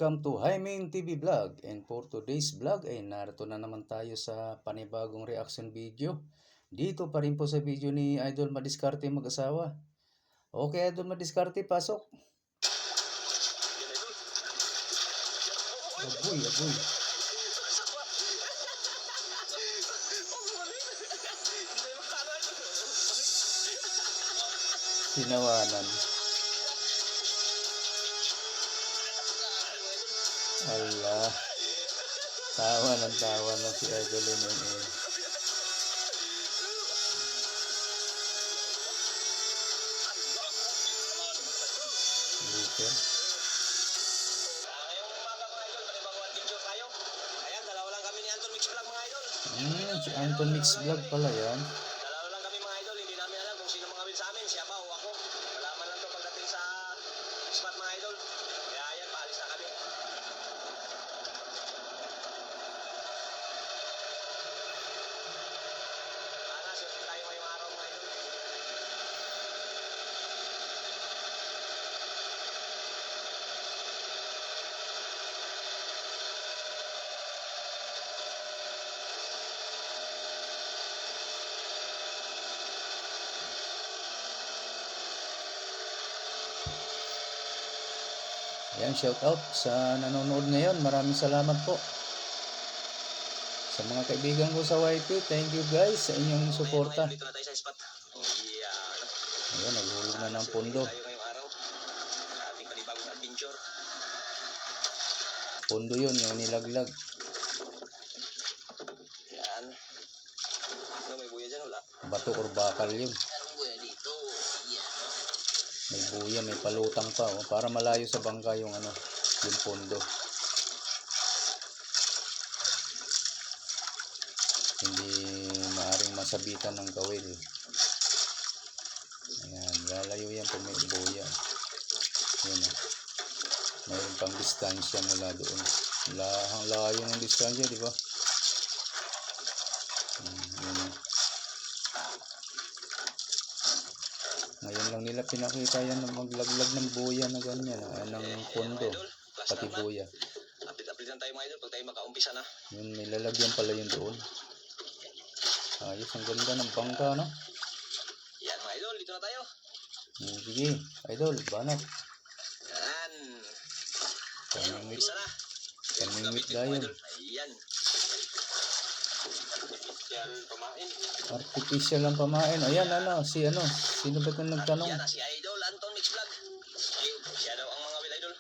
Welcome to Jaime TV Vlog, and for today's vlog ay narito na naman tayo sa panibagong reaction video. Dito pa rin po sa video ni Idol Madiskarte mag-asawa. Okay, Idol Madiskarte, pasok. Agoy, agoy. Tinawanan. Allah, tawa ng si Idol MMA. Luther. Ayan, dalawa lang kami ni Anton Mix Vlog, mga idol. Si Anton Mix Vlog pala yan. Dalawa lang kami, mga idol. Hindi namin alam kung sino mga sa amin. Siya ba o ako. Malaman lang to pagdating sa spot, mga idol. Kaya ayan, paalis na kami. Sana, swerte tayo ngayong araw, mga idol. Ayan, shout out sa nanonood ngayon. Maraming salamat po. Sa mga kaibigan ko sa YP, thank you guys sa inyong suporta. Dito na tayo sa spot. Yeah. Ayan, naghulog na ng pondo. Tayo ngayong araw. Sa ating panibagong adventure. Pondo yun, yung nilaglag. Yan. Ano, may buya dyan, wala? Bato or bakal yun. Anong buya dito? Yan. May buya, may palutang pa. Oh, para malayo sa bangka yung ano, yung pondo. Hindi maaring masabitan ng kawil. Ayan, lalayo yan kung may buya. Yan oh. Mayroon pang distansya mula doon. Layo ng distansya, di ba? Yun oh. Ngayon lang nila pinakita yan na maglaglag ng buya na ganyan, ng pondo, pati buya. Update lang tayo, mga idol, pag tayo makaumpisa na. Yun, may lalagyan pala yun doon. Ayos, ang ganda ng bangka, no? Yan, mga idol, dito na tayo. Sige, Idol, banat. Yan. Kamingwit. Umpisa na. Kamingwit dayon. Ayan. Yan, pamain. Artificial ang pamain. Ayan, sino ba itong nagtanong? Yan na si Idol, Anton Mix Vlog. Siya daw ang mga will, idol.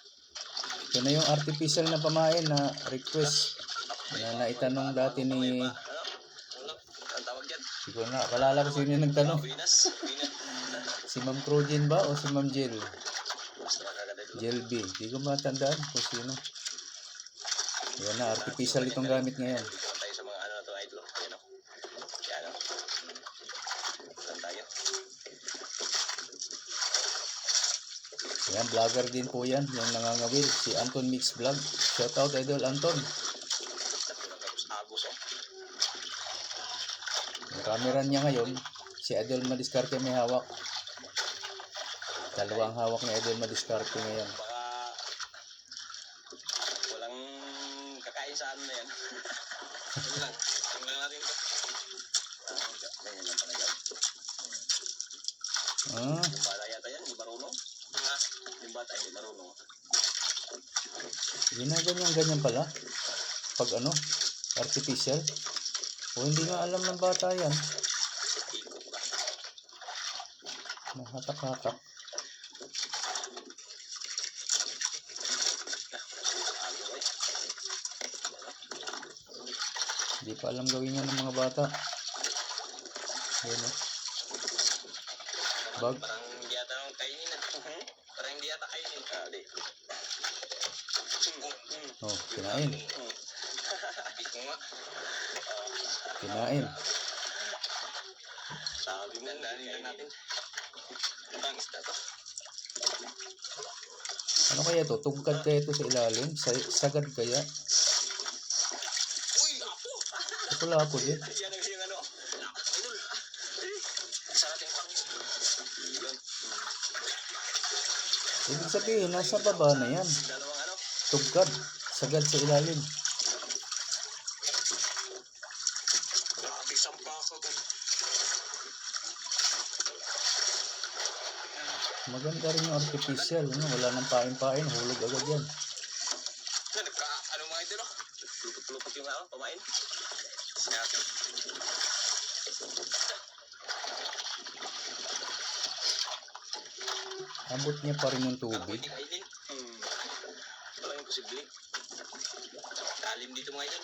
Ito na yung artificial na pamain na request na naitanong dati ni... Ano? Ang tawag dyan? Siguro na, kalala ko sino yung nagtanong. Winas. Si Ma'am Crojin ba o si Ma'am Jill? Basta makaganda dito. Jill B. Di ko matandaan kung sino. Ayan na, artificial itong gamit ngayon. Dito na tayo sa mga ano na to, idol. Ayan o. Yan o. Saan tayo? Ayan, vlogger din po yan, yung nangangawil. Si Anton Mix Vlog. Shout out, Idol Anton. Agos o. Yung camera niya ngayon, si Idol Madiskarte may hawak. Dalawang hawak ni Idol Madiskarte ngayon. Baka walang kakain sa ano na yan. Ano lang. Tingnan natin ito. Ganyan lang pala yan. Yung bata yata yan, hindi marunong. Yung bata hindi marunong. Ganyan pala. Pag ano, artificial. O hindi nga alam ng bata yan. Ikot ba? Mahatak-hatak. Hindi pa alam gawin yan ng mga bata. Ayan o. Bag. Parang hindi yata ang kainin. Parang hindi yata kainin. Di. Oh, kinain. Ito nga. Kinain. Sabi mo, kainin natin. Ang isda to. Ano kaya to? Tugkad kaya to sa ilalim? Sagad kaya? Uy, lapo! Ito lapo din. Yan ang yung ano. Idol. Isa natin pang. Yun. Ibig sabihin, nasa baba na yan. Dalawang ano. tugkad, sagad sa ilalim. Grabe, sampa ka agad. Maganda rin yung artificial, ano? Wala nang pain-pain, hulog agad yan. Ano mga idol, oh? Lupot-lupot yung pamain. Snap. Abot niya pa rin yung tubig. Kainin. Walang imposible. Lalim dito mga idol.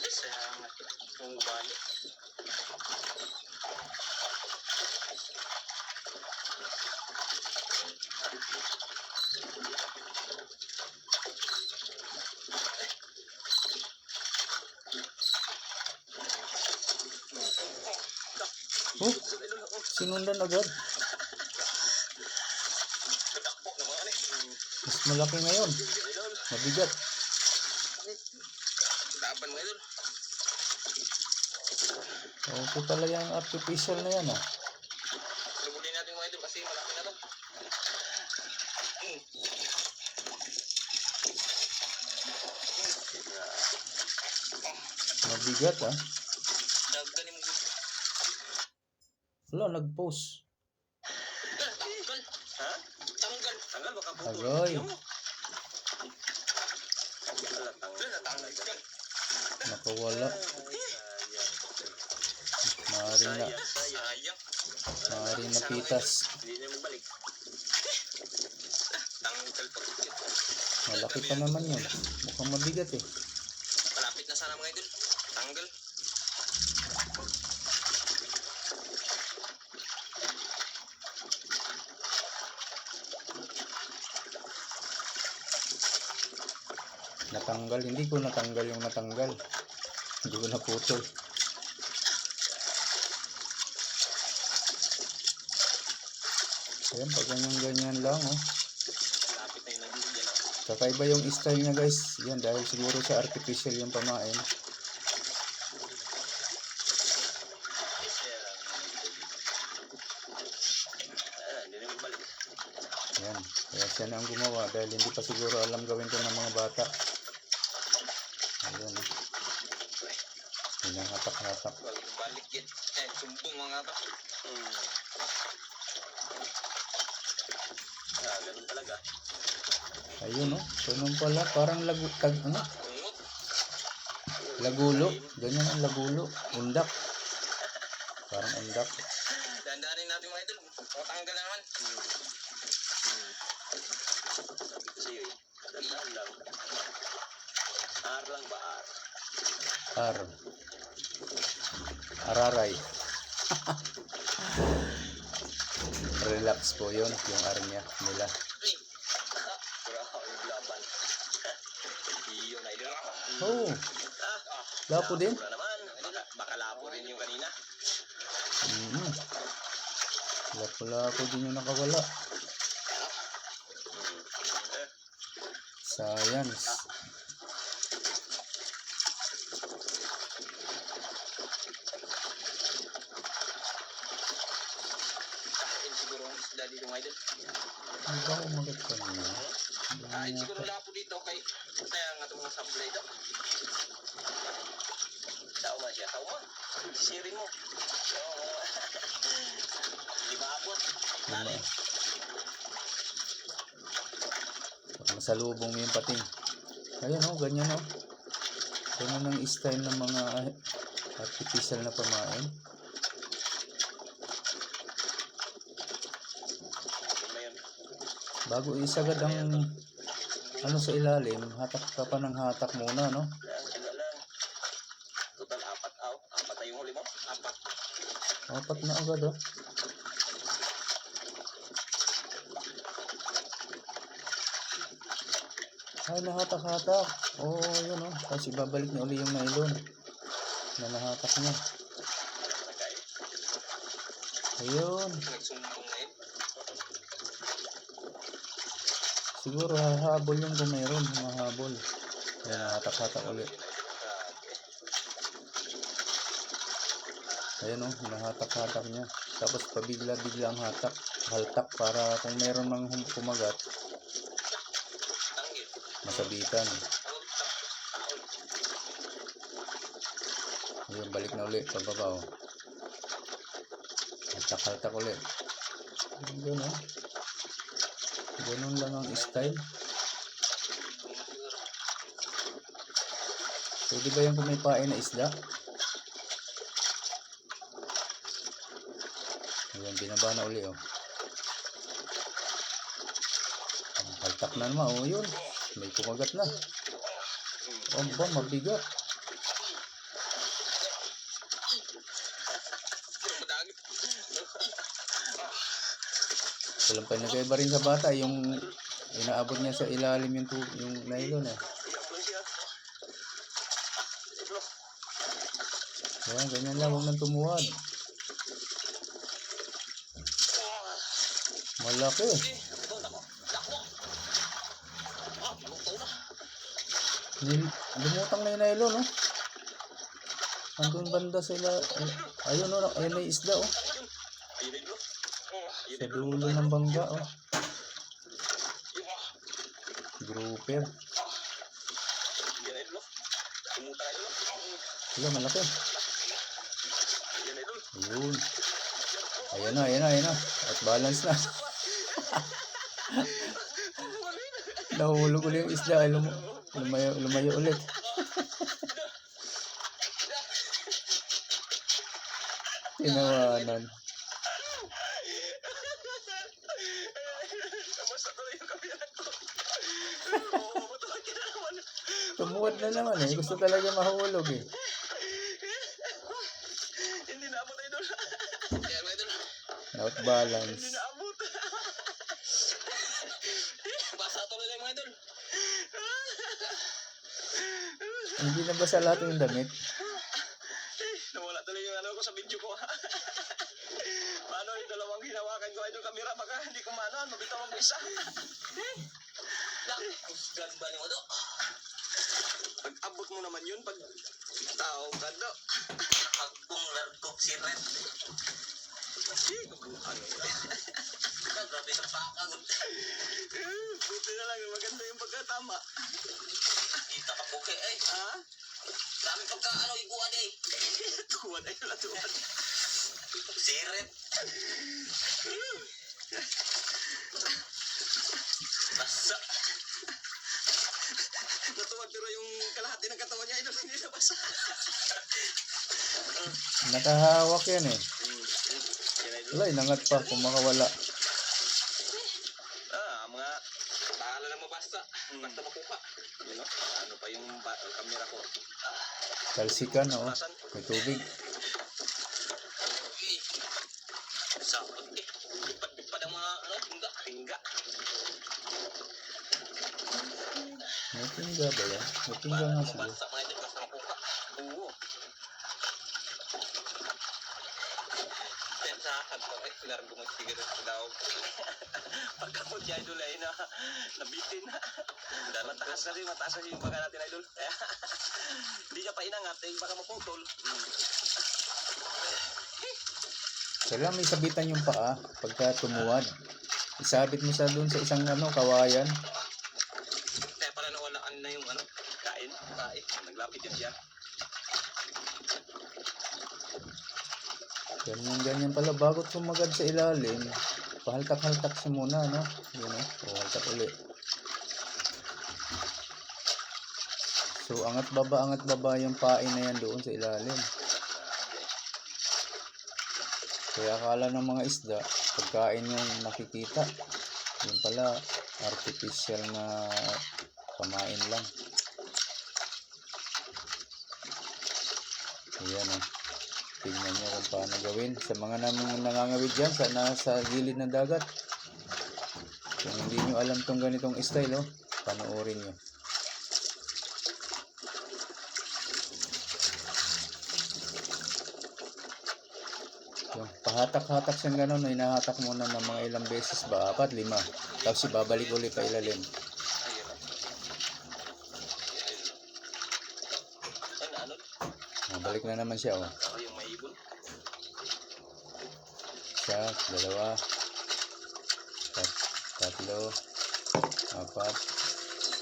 Salamat. Kung balik. Oh, sinundan agad. Takbo na mga Mas malaki ngayon. idol. Mabigat. Laban mga idol. Okay pala yung artificial na yan, ah. Lubulin natin mga idol kasi malaki na to. Mabigat, ah. Dagdanin mo gusto. Wala, nag-post. Tanggal. Ha? Tanggal. Tanggal baka putol. Agoy. Tanggal. Nakawala. Maaaring Sayang. napitas. Hindi na magbalik. Tanggal pa. Malaki pa naman yun. Mukhang mabigat, eh. Malapit na sana mga idol. Tanggal. Natanggal. Hindi ko natanggal yung natanggal. Hindi ko naputol. Ayan, pag ganyan lang, oh. Malapit na yung nabibigyan ako. Kakaiba yung style niya, guys. Yan, dahil siguro sa artificial yung pamain. Hindi na magbalik. Yan. Kaya siya na ang gumawa dahil hindi pa siguro alam gawin to ng mga bata. Ayan, oh. Hinahatak-hatak. Wag balik yan. Sumbong mga ka. Ganun talaga. Ayun, oh. Ganun pala. Parang ano? Ungot. Lagulo. Ganyan ang lagulo. Undak. Parang undak. Dandanin natin mga idol. O tanggal naman. Sabi ko sa'yo eh. Dandan lang. R lang ba R? R. Araray. Relax po yun. Yung R niya. Nila. Ay! Grabe yung laban. Iyon na idol. Oh. Lapo din. Wala naman. Baka lapo rin yung kanina. Lapo-lapo din yung nakawala. Science. Kain siguro ang isda dito mga idol. Ano ba umagat ka niya? Ay, siguro lapo dito kay kaya nga itong mga sablay ito. Tao man siya. Tao man. Sirin mo. Di ba abot? Dali. Masalubong mo yung pating. Ayan, oh, ganyan, oh. Ganyan ang style ng mga artificial na pamain. Bago isagad ang ano sa ilalim, hatak ka pa ng hatak muna, no? Lang. Total apat aw. Apat na yung huli mo? Apat. Apat na agad, oh. Ay, nahatak-hatak. Oo, yun, oh. Tapos ibabalik niya uli yung nylon na nahatak niya. Ayun. Nagsumbong ngayon. Siguro hahabol yung kung mayroon. Mahabol. Ayan, nahatak-hatak uli. Ayan o, hinahatak-hatak niya. Tapos pabigla-bigla ang hatak. Haltak para kung meron mang kumagat, Tanggit. masabitan. Ayun, balik na uli. Pababa o. Haltak-haltak uli. Ganun o. Ganun lang ang style. Pwede ba yung kung may pain na isda? Ayan, binaba na uli o. Haltak na naman o, yun. May kumagat na. O ba, mabigat. Walang pa nagkaiba rin sa bata, yung inaabot niya sa ilalim yung nylon eh. Ayan, ganyan lang, huwag nang tumuwad. Malaki. Lumutang na yung nylon, no? Andun banda sila. Ayun, no? Ayun na yung isda, oh. Sa dulo ng bangga, oh. Grouper. Wala, malaki. Ayun. Ayan na, ayan na, ayan na. At balance na. Nahulog ulit yung isda. Ay, lumayo ulit. Tinawanan. Tumuwad na naman eh. Gusto talaga mahulog eh. Hindi naabot tayo doon. Out balance. Hindi naabot. Basa tuloy lang mga idol. Hindi na ba sa lahat yung damit? Nawala tuloy yung ano ko sa video ko. Paano yung dalawang hinawakan ko idol kamera baka hindi ko maanoan mabitaw ang isa. Gan ba ni mo do? Pag abot mo naman yun pag tao ganda. Agbong largok si Red. Grabe sa pakagod. Buti na lang maganda yung pagkatama. Kita ka buke eh. Ha? Dami pagkaano iguan eh. Tuwan ay wala tuwan. Siret. Basa. Natuwan pero yung kalahati ng katawan niya ito hindi nabasa. Nakahawak yan eh. Wala, inangat pa kung makawala. Mga bahala na mabasta. Basta makuha. You know? Ano pa yung camera ko? Talsikan, oo. May tubig. Sapot eh. Lipad-lipad ang mga tingga. May tingga ba yan? May tingga nga siguro. Mabasa mga ito basta makuha. Oo. Sa ato ay largo mo cigarette daw. Pagkapot niya idol ay nabitin na. Mataas kasi yung baga natin idol. Hindi niya pa inangat eh baka maputol. Kailangan may sabitan yung paa pagka tumuwad. Isabit mo sa doon sa isang kawayan. Kaya para nawalaan na yung kain. Naglapit yun siya. Ganyan pala. Bago sumagad sa ilalim, pahaltak-haltak siya muna, no? Yun, o. Haltak ulit. So, angat baba yung pain na yan doon sa ilalim. Kaya akala ng mga isda, pagkain yung nakikita. Yun pala, artificial na pamain lang. Ayan, o. Tingnan nyo kung paano gawin. Sa mga nangangawid dyan, nasa gilid ng dagat. Kung hindi nyo alam tong ganitong style, panoorin nyo. Yung pahatak-hatak siyang gano'n, hinahatak muna ng mga ilang beses ba? 4, 5. Tapos ibabalik ulit pa ilalim. Balik na naman siya, Yung may ibon. Isa, dalawa, tatlo, apat.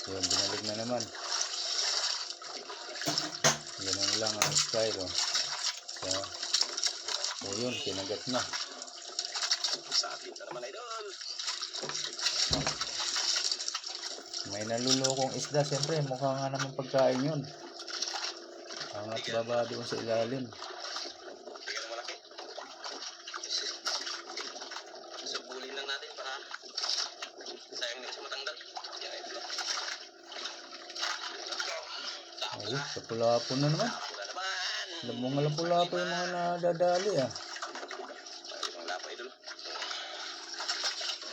Yun, binalig na naman. Ganun lang ang style, oh. O yun, kinagat na. Sa atin na naman, idol. May nalulokong isda, siyempre, mukha nga naman pagkain yun. Angat baba doon sa ilalim. Tingnan na malaki. Sabulin lang natin para sayang na kasi matanggal. Yan, idol. Ayun, lapu-lapu na naman. Wala naman. Alam mo nga lapu-lapu yung mga nadadali, ah. Ibang lapa, idol.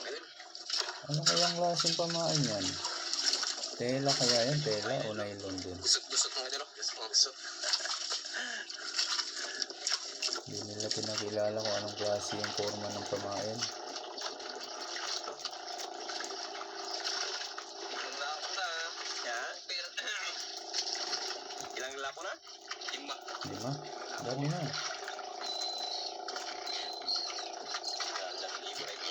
Idol. Ano kayang klaseng pamain yan? Tela kaya yan? Tela o nylon din? Dusot mo, idol. Dusot. Hindi nila pinakilala kung anong klase yung forma ng pamain. Ilang lapo na. Yan. Pero, ilang lapo na? 5. 5? Dami na. Yan, 1,000 na ito.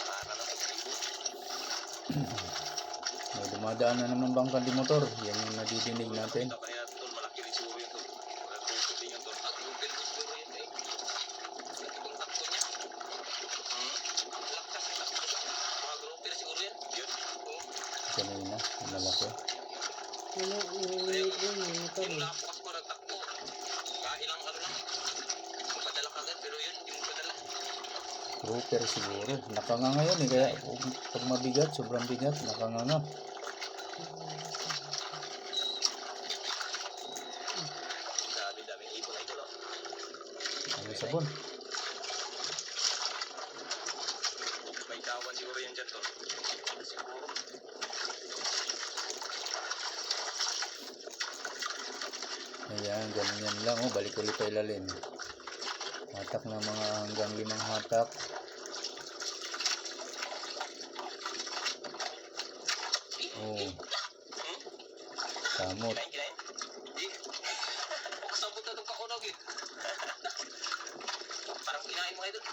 Para na 1,000. May dumadaan na naman bangka di motor. Yan yung nadidinig natin. Ito kanina tol, malaki rin siguro yun tol. Wala tuso din yun tol. At yung pero siguro yun eh. Ibang takto niya. Lakas na takto. Mga grouper siguro yan. Yun. Kanina, yung malaki. Yung lapas ko takto. Kailang ano lang. Magpadala ka agad pero yun, yung magpadala. Grouper siguro. Nakanganga yun eh. Kaya pag mabigat, sobrang bigat, nakanganga. Dami-dami ibon ay tol. Ano sabon? May kawan siguro yan dyan tol. Siguro. Ayan, ganyan lang. Oh, balik ulit pa ilalim. Hatak ng mga hanggang 5 hatak. Oh. Samot. Kinain. Di. Kasabot na itong kakunog eh. Parang kinain mo kayo doon.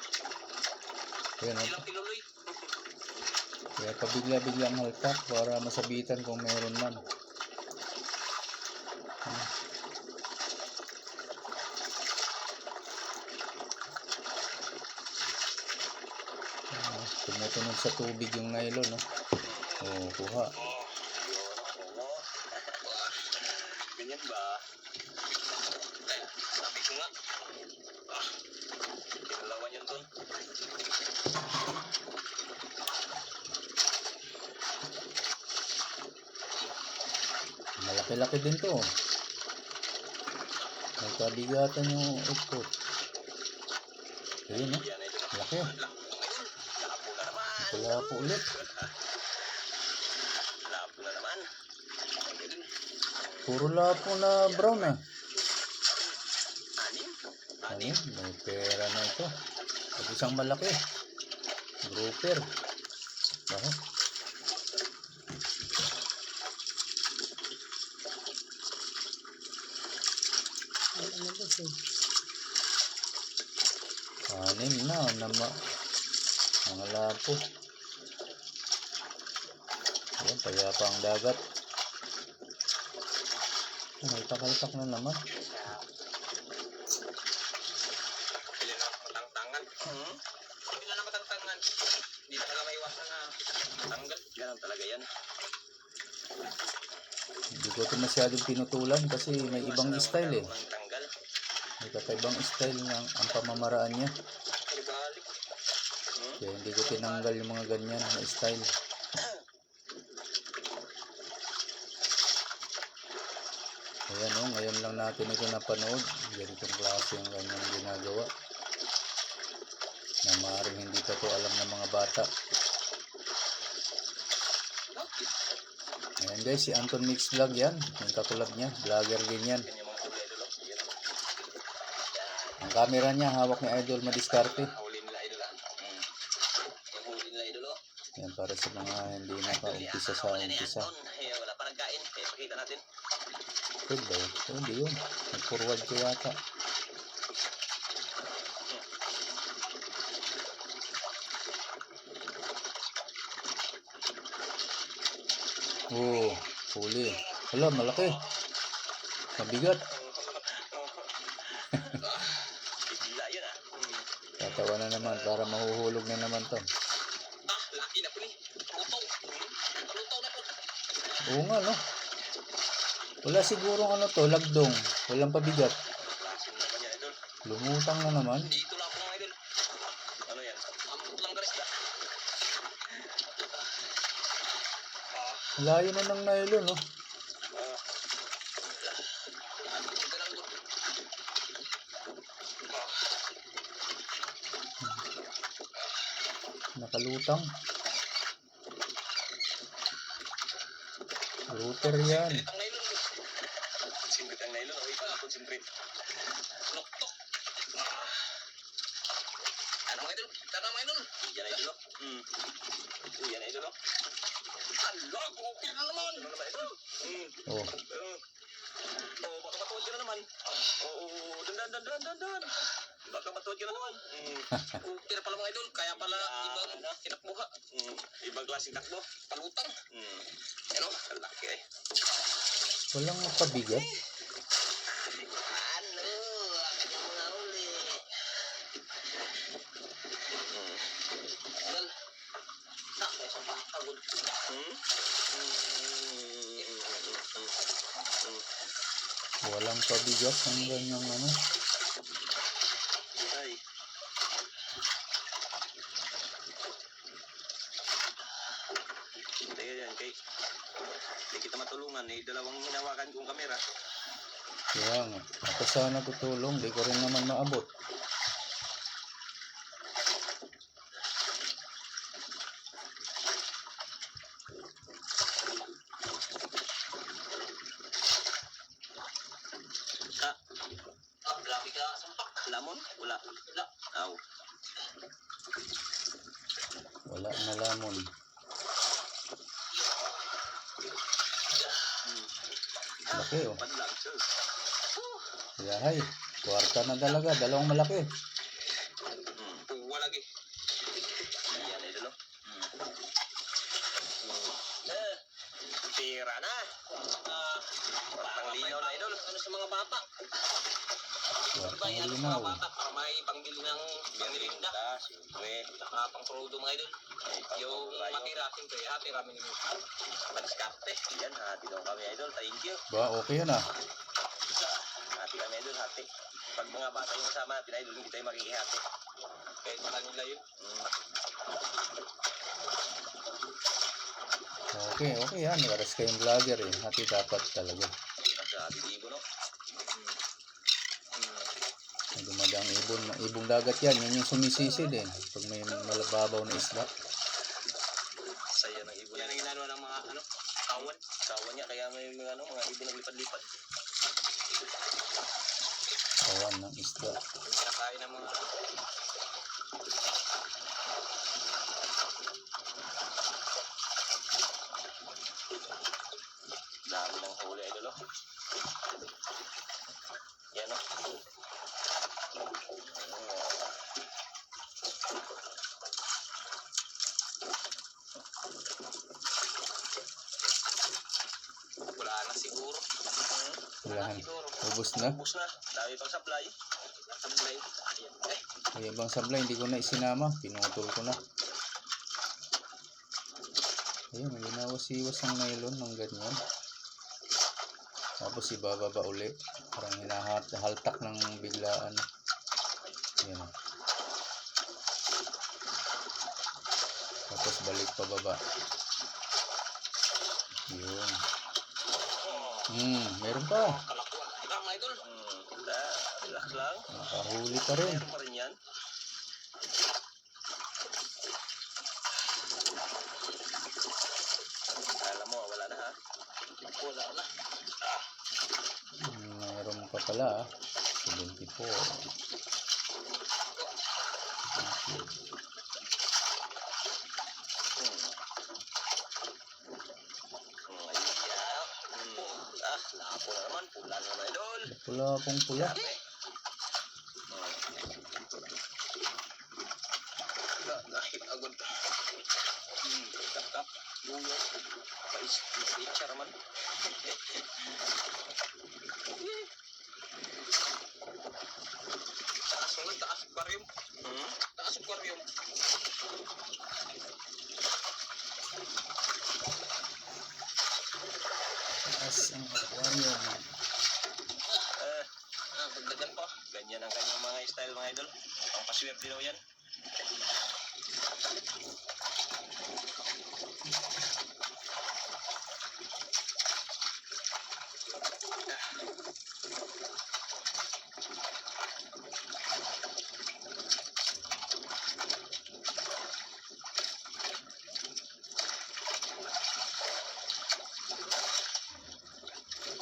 Ayan, oh. Ilang kiluloy. Kaya pabigla-bigla ang haltak para masabitan kung meron man. Tumutunog sa tubig yung nylon, no? Oh, kuha. Ganyan ba? Kaya, sabi ko nga. Kinalawan yun tol. Malaki-laki din to. May kabigatan yung ikot. Ayun, no? Yan ay doon. Laki. Lapo na naman. Wala po ulit. Lapo na naman. Puro lapo na brown, ah. Anim. Ano? May pera na ito. At isang malaki. Grouper. Baho. Anim na mga lapo. Ayan, payapa ang dagat. May takaltak na naman. Pili na matangtangan. Pili na matangtangan. Hindi talaga maiwasan na tanggal. Ganun talaga yan. Hindi ko ito masyadong pinutulan kasi may ibang style eh. Tanggal. May kakaibang style ang pamamaraan niya. Balik. Kaya hindi ko tinanggal yung mga ganyan na style. Ayan o, ngayon lang natin ito napanood. Ganitong klase yung ganyan ginagawa. Na maaaring hindi pa ito alam ng mga bata. Ayan guys, si Anton Mix Vlog yan. Yung kakulab niya, vlogger din yan. Ang camera niya, hawak ni Idol Madiskarte. Huli nila idol ah. Yung huli nila idol oh. Yan para sa mga hindi nakaumpisa sa umpisa. Wala pa nagkain. Kaya pakita natin. Pwede ba yun? Hindi yun. Nag-forward ko yata. Oh, huli. Hala, malaki. Mabigat. Bigla yun ah. Tatawa na naman para mahuhulog na naman to. Laki na po ni. Lutaw. Lutaw na po. Oo nga, no? Wala sigurong ano to, lagdong. Walang pabigat. Lasin naman yan, idol. Lumutang na naman. Dito lang po mga idol. Ano yan? Amput lang garis na. Layo na ng nylon, no? Ito lang po. Nakalutang. Router yan. Ang nylon po. Simprit ang nylon. Okay, paano po simprit? Loktok. Ano mga idol? Tara mga idol. Yan idol. Yan idol. Ala, okay na naman. Ano naman idol? Oh, Baka matuwad ka na naman. Oo, dandan. Baka matuwad ka na naman. Okay na pala mga idol. Kaya pala ibang tinakbuha. Ibang klaseng takbo. Palutang. Ano? Laki eh. walang pabigat. Ano? Akin yung mga uli. Idol. May isang pagod. Walang pabigat ang ganyang ano. Ay. Teka yan, kay. Hindi kita matulungan eh. Dalawang hinawakan kong kamera. Kaya nga. Ako sana tutulong. Di ko rin naman maabot. Grabe ka, sumpak. Lamon? Wala. Wala. Aw. Wala na lamon. Laki, oh. Padlang, sir. Kaya hay. Kwarta na talaga. Dalawang malaki. Puwa lagi. Yan, idol. Tira na. Panglinaw na, idol. Ano sa mga bata? Kwarta Bayan na sa linaw. mga bata para may pangbili ng Merinda. Siyempre. Saka pang prodo mga idol. Yung matira, siyempre, hati kami ni Padiskarte. Yan, hati daw kami, idol. Thank you. Ba, okay yan ah. Hati kami, idol, hati. Pag mga bata yung kasama natin, idol, hindi tayo makikihati. Kahit wala nila yun. Okay, okay yan. Waras kayong vlogger eh. Hati dapat talaga. Grabe, libo, no? May dumadang ibon. Ibong dagat yan. Yan yung sumisisid eh. Pag may malababaw na isda. Saya ng ibon. Yan ang ginagawa ng mga, ano, kawan. Kawan niya, kaya may mga, ano, mga ibon naglipad-lipad. Kawan ng isda. Kinakain ng mga, dami ng huli, idol, oh. Yan, oh. Wala na siguro. Wala na. Siguro. Ubus na. Ubus na. Dami pang supply. Supply. Ayan. May ibang sablay. Hindi ko na isinama. Pinutol ko na. Ayun. May ginawas-iwas ang nylon ng ganyan. Tapos ibababa uli. Parang hinahaltak ng biglaan. Ayan. Tapos balik pababa. Yun. Meron pa. Kalakuan. Lang, idol. Relax lang. Nakahuli pa rin. Meron pa rin yan. Alam mo, wala na ha? Wala na. Meron pa pala ah. 74. Lapo na naman. Pula na naman, idol. Pula pong pula. Lahit agad. Tap-tap. Luya. Picture man. Taas aquarium. Taas aquarium. Taas ang aquarium. Dagdagan po. Ganyan ang kanyang mga style mga idol. Ang paswerte daw yan.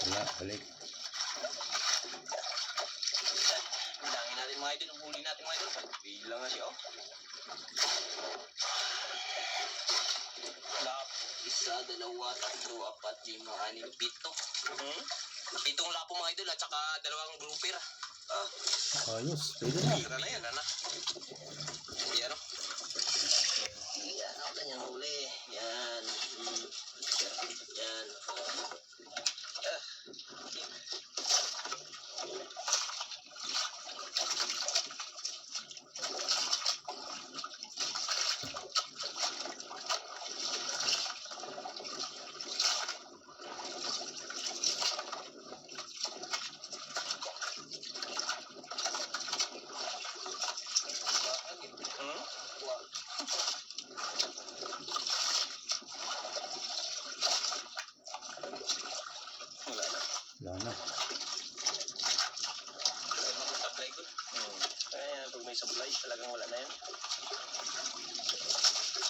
Wala, balik. Bilangin natin mga idol. Ang huli natin mga idol. Bilang na siya oh. Isa, dalawa, tatlo, apat, lima, anim, pito. Pitong lapo mga idol at saka dalawang grouper. Ayos, pwede na. Tira na yan, anak. Yan o. Yan ang kanyang huli. Yan. Yan. Wala na. Sablay ko. Kaya pag may sablay, talagang wala na yan.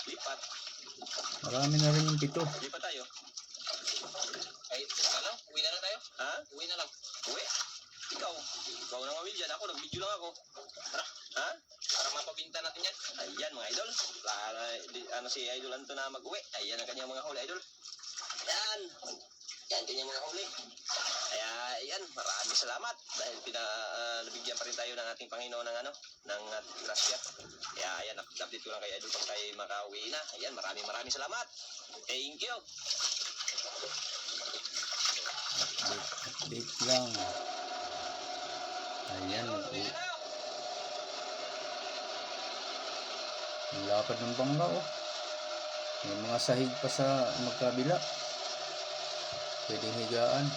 Lipat. Marami na rin yung pito. Lipat tayo. Ay, teka lang. Uwi na lang tayo. Ha? Uwi na lang. Uwi? Ikaw. Ikaw na ngawil dyan. Ako, nag-video lang ako. Tara. Ha? Para mapabinta natin yan. Ayan mga idol. Para, si idol Anto na mag-uwi. Ayan ang kanyang mga huli idol. Yan. Yan kanyang mga huli. Kaya yan, maraming salamat dahil nabigyan pa rin tayo ng ating Panginoon ng ng grasya. Kaya ayan, update ko lang kay idol pag tayo makauwi na. Ayan, maraming salamat. Thank you. Update lang. Ayan. Ang lapad ng bangka oh. May mga sahig pa sa magkabila. Pwedeng higaan.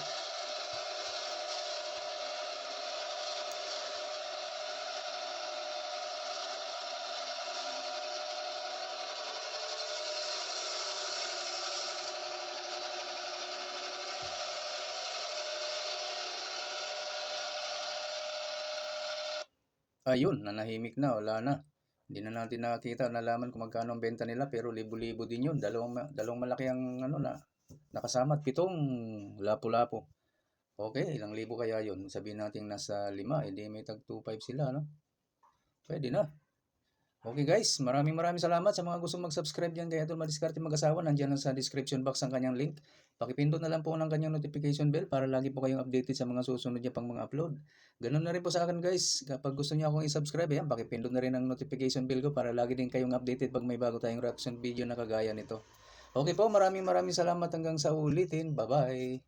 Ayun, nanahimik na, wala na. Hindi na natin nakita, nalaman kung magkano ang benta nila, pero libo-libo din yun. Dalawang malaki ang nakasama at 7 lapo-lapo. Okay, ilang libo kaya yun? Sabihin natin nasa 5, edi may tag 2.5 sila, no? Pwede na. Okay guys, maraming salamat sa mga gustong mag-subscribe dyan kay Idol Madiskarte Mag-asawa. Nandiyan lang sa description box ang kanyang link. Pakipindot na lang po ng kanyang notification bell para lagi po kayong updated sa mga susunod niya pang mga upload. Ganun na rin po sa akin guys. Kapag gusto niyo akong i-subscribe, ayan, pakipindot na rin ang notification bell ko para lagi din kayong updated pag may bago tayong reaction video na kagaya nito. Okay po, maraming salamat hanggang sa ulitin. Bye-bye!